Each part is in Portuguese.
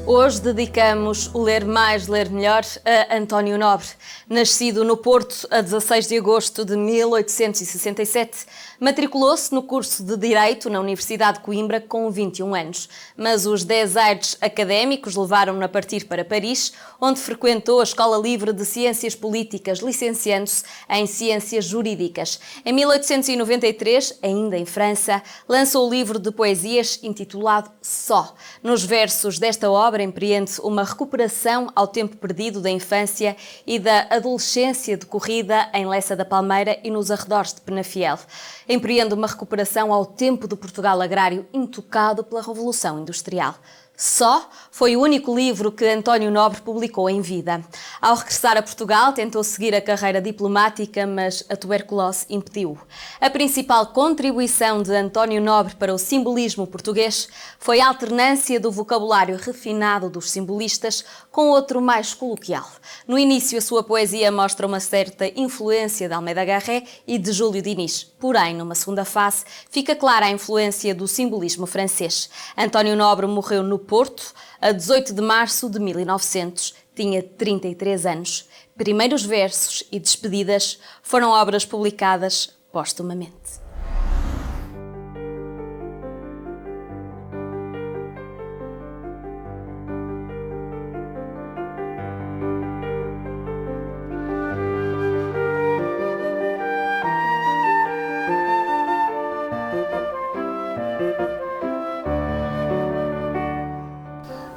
Hoje dedicamos o Ler Mais, Ler Melhor a António Nobre. Nascido no Porto a 16 de agosto de 1867, matriculou-se no curso de Direito na Universidade de Coimbra com 21 anos. Mas os desaires académicos levaram-no a partir para Paris, onde frequentou a Escola Livre de Ciências Políticas, licenciando-se em Ciências Jurídicas. Em 1893, ainda em França, lançou o livro de poesias intitulado Só. Nos versos desta obra empreende uma recuperação ao tempo perdido da infância e da adolescência decorrida em Lessa da Palmeira e nos arredores de Penafiel. Empreende uma recuperação ao tempo do Portugal agrário intocado pela Revolução Industrial. Só foi o único livro que António Nobre publicou em vida. Ao regressar a Portugal, tentou seguir a carreira diplomática, mas a tuberculose impediu-o. A principal contribuição de António Nobre para o simbolismo português foi a alternância do vocabulário refinado dos simbolistas com outro mais coloquial. No início, a sua poesia mostra uma certa influência de Almeida Garré e de Júlio Diniz. Porém, numa segunda fase, fica clara a influência do simbolismo francês. António Nobre morreu no Porto, a 18 de março de 1900. Tinha 33 anos. Primeiros versos e despedidas foram obras publicadas póstumamente.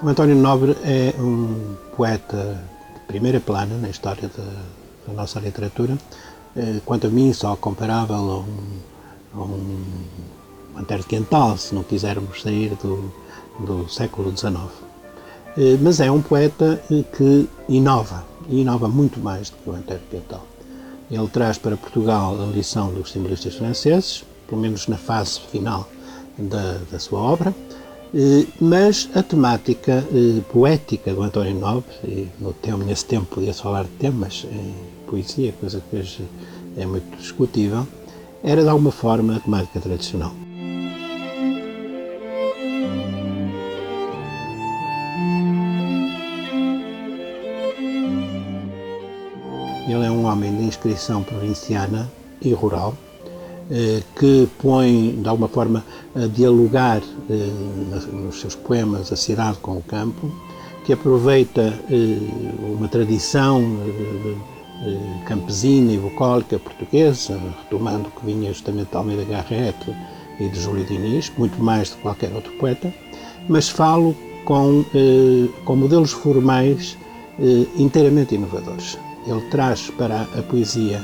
O António Nobre é um poeta de primeira plana na história da nossa literatura, quanto a mim só comparável a um Antero de Quental, se não quisermos sair do século XIX. Mas é um poeta que inova muito mais do que o Antero de Quental. Ele traz para Portugal a lição dos simbolistas franceses, pelo menos na fase final da sua obra. Mas a temática poética do António Nobre, e nesse tempo podia-se falar de temas em poesia, coisa que hoje é muito discutível, era de alguma forma a temática tradicional. Ele é um homem de inscrição provinciana e rural, que põe, de alguma forma, a dialogar nos seus poemas a cidade com o campo, que aproveita uma tradição campesina e bucólica portuguesa, retomando o que vinha justamente de Almeida Garré e de Júlio Diniz, muito mais do que qualquer outro poeta, mas falo com modelos formais inteiramente inovadores. Ele traz para a poesia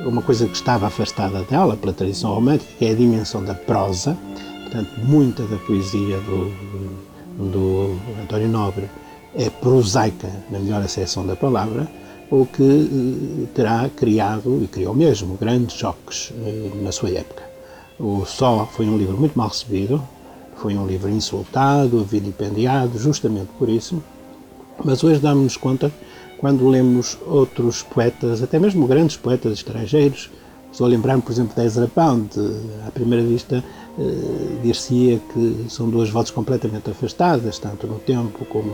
uma coisa que estava afastada dela pela tradição romântica, que é a dimensão da prosa. Portanto, muita da poesia do António Nobre é prosaica, na melhor acessão da palavra, o que terá criado, e criou mesmo, grandes choques na sua época. O Só foi um livro muito mal recebido, foi um livro insultado, vilipendiado, justamente por isso, mas hoje damos-nos conta, quando lemos outros poetas, até mesmo grandes poetas estrangeiros, estou a lembrar-me, por exemplo, de Ezra Pound, à primeira vista dir-se-ia que são duas vozes completamente afastadas, tanto no tempo como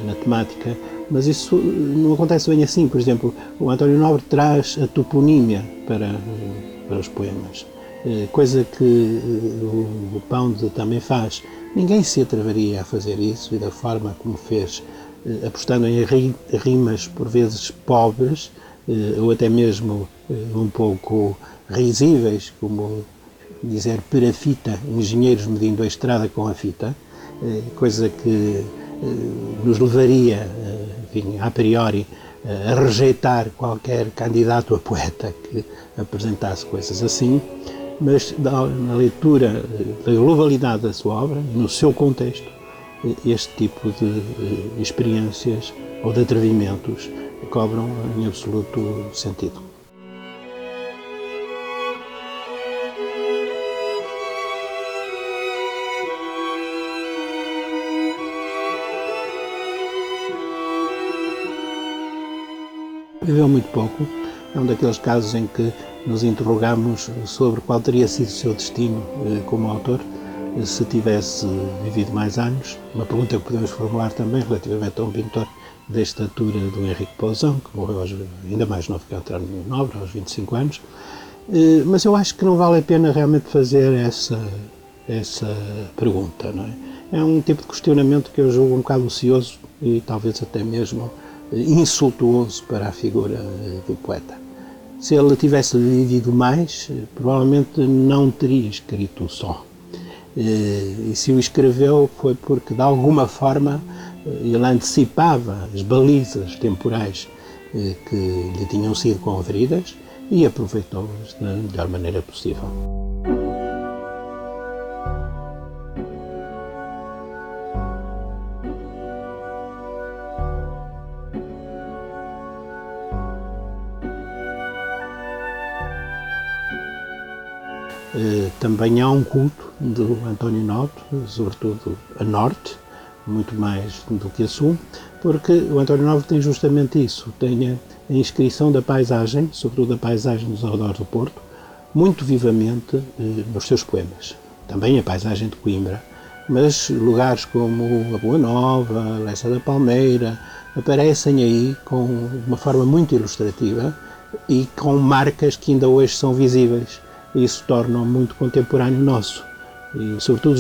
na temática, mas isso não acontece bem assim. Por exemplo, o António Nobre traz a toponímia para os poemas, coisa que o Pound também faz. Ninguém se atreveria a fazer isso, e da forma como fez, apostando em rimas por vezes pobres, ou até mesmo um pouco risíveis, como dizer perafita, engenheiros medindo a estrada com a fita, coisa que nos levaria, enfim, a priori, a rejeitar qualquer candidato a poeta que apresentasse coisas assim, mas na leitura da globalidade da sua obra, no seu contexto, este tipo de experiências ou de atrevimentos cobram em absoluto sentido. Viveu muito pouco, é um daqueles casos em que nos interrogamos sobre qual teria sido o seu destino como autor se tivesse vivido mais anos. Uma pergunta que podemos formular também relativamente a um pintor da estatura do Henrique Poussin, que morreu ainda mais novo que António Nobre, aos 25 anos. Mas eu acho que não vale a pena realmente fazer essa pergunta, não é? É um tipo de questionamento que eu julgo um bocado ocioso e talvez até mesmo insultuoso para a figura do poeta. Se ele tivesse vivido mais, provavelmente não teria escrito só. E se o escreveu foi porque, de alguma forma, ele antecipava as balizas temporais que lhe tinham sido conferidas e aproveitou-as da melhor maneira possível. Também há um culto do António Nobre, sobretudo a norte, muito mais do que a sul, porque o António Nobre tem justamente isso, tem a inscrição da paisagem, sobretudo a paisagem dos arredores do Porto, muito vivamente nos seus poemas. Também a paisagem de Coimbra, mas lugares como a Boa Nova, a Lessa da Palmeira, aparecem aí com uma forma muito ilustrativa e com marcas que ainda hoje são visíveis. Isso torna muito contemporâneo nosso. E, sobretudo,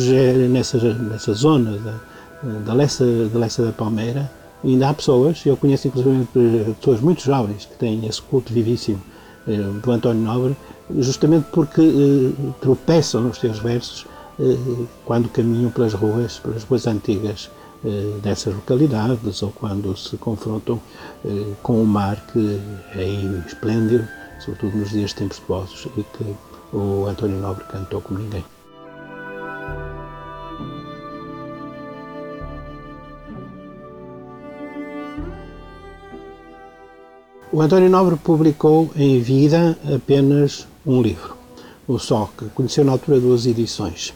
nessa zona da Lessa da Palmeira, ainda há pessoas, eu conheço inclusive pessoas muito jovens que têm esse culto vivíssimo do António Nobre, justamente porque tropeçam nos seus versos quando caminham pelas ruas antigas dessas localidades ou quando se confrontam com o mar que é esplêndido, sobretudo nos dias tempestuosos, e que o António Nobre cantou como ninguém. O António Nobre publicou em vida apenas um livro, o Só, que conheceu na altura 2 edições.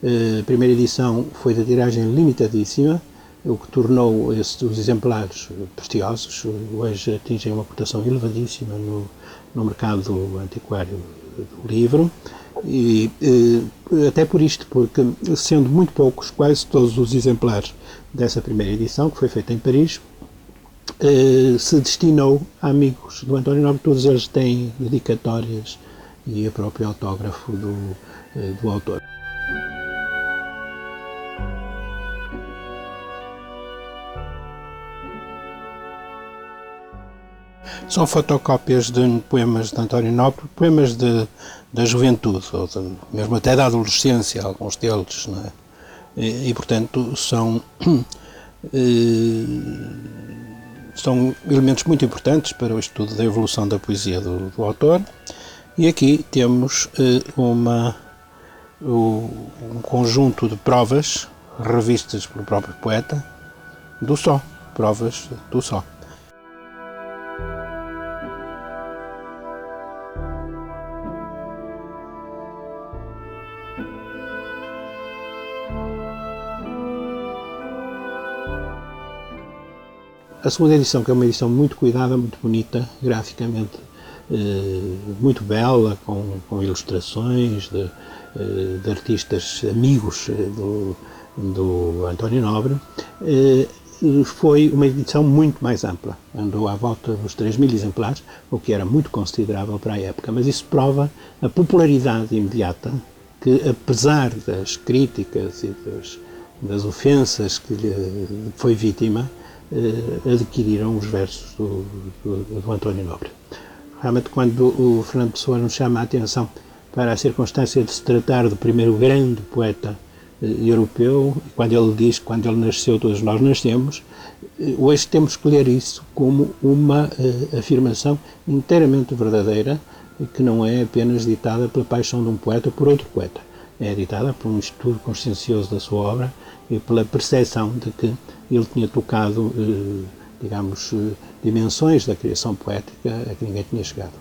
A primeira edição foi de tiragem limitadíssima, o que tornou os exemplares preciosos. Hoje atingem uma cotação elevadíssima no mercado antiquário do livro, e até por isto, porque sendo muito poucos, quase todos os exemplares dessa primeira edição, que foi feita em Paris, se destinou a amigos do António Nobre. Todos eles têm dedicatórias e o próprio autógrafo do autor. São fotocópias de poemas de António Nobre, poemas da juventude, ou mesmo até da adolescência, alguns deles, não é? E portanto, são elementos muito importantes para o estudo da evolução da poesia do autor. E aqui temos um conjunto de provas revistas pelo próprio poeta do Só, provas do Só. A segunda edição, que é uma edição muito cuidada, muito bonita, graficamente muito bela, com ilustrações de artistas amigos do António Nobre, foi uma edição muito mais ampla. Andou à volta dos 3.000 exemplares, o que era muito considerável para a época, mas isso prova a popularidade imediata que, apesar das críticas e das ofensas que lhe foi vítima, adquiriram os versos do António Nobre. Realmente, quando o Fernando Pessoa nos chama a atenção para a circunstância de se tratar do primeiro grande poeta europeu, quando ele diz que quando ele nasceu todos nós nascemos, hoje temos que ler isso como uma afirmação inteiramente verdadeira, que não é apenas ditada pela paixão de um poeta por outro poeta. É ditada por um estudo consciencioso da sua obra e pela percepção de que ele tinha tocado, digamos, dimensões da criação poética a que ninguém tinha chegado.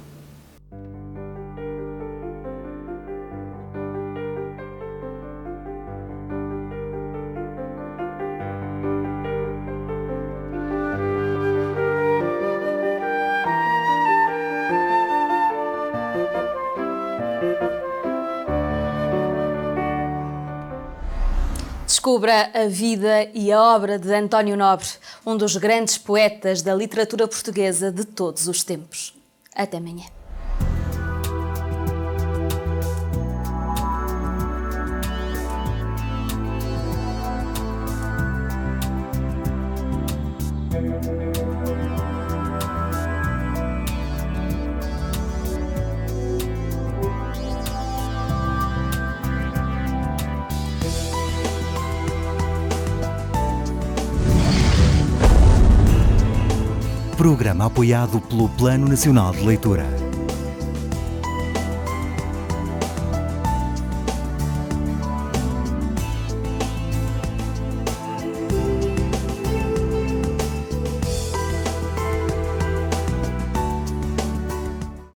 Descubra a vida e a obra de António Nobre, um dos grandes poetas da literatura portuguesa de todos os tempos. Até amanhã. Programa apoiado pelo Plano Nacional de Leitura.